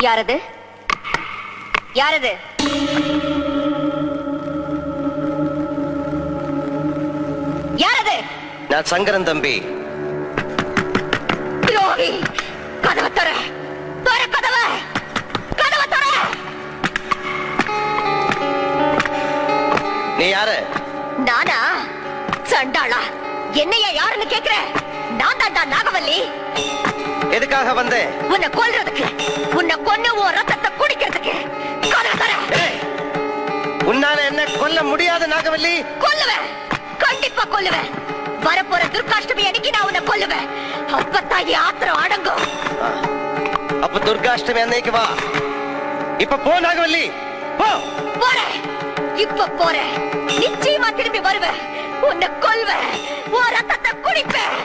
யாரது? யாரது? யாரது? நான் சங்கரன் தம்பி. துரோகி! கதவை தர! தர கதவை! கதவை தர! நீ யாரு? நானா? சண்டாளா! என்னையா யாருன்னு கேக்குற? நான் தாண்டா நாகவல்லி. எதுக்காக வந்தே? உன்னை கொல்றதுக்கு, உன்னை கொன்னு உன் ரத்தத்தை குடிக்கிறதுக்கு. கதவை தர! உன்னால என்ன கொல்ல முடியாது நாகவல்லி? கொல்லுவேன், கண்டிப்பா கொல்லுவேன். வரப்போற துர்காஷ்டமி அன்னைக்கு நான் உன்னை கொல்லுவேன். அப்பத்தான் என் ஆத்திரம் அடங்கும். அப்ப துர்காஷ்டமி அன்னைக்கு வா. இப்ப போ நாகவல்லி, போ. போறேன், இப்ப போறேன். நிச்சயமா திரும்பி வருவேன். உன்னை கொல்வேன், உன் ரத்தத்தை குடிப்பேன்.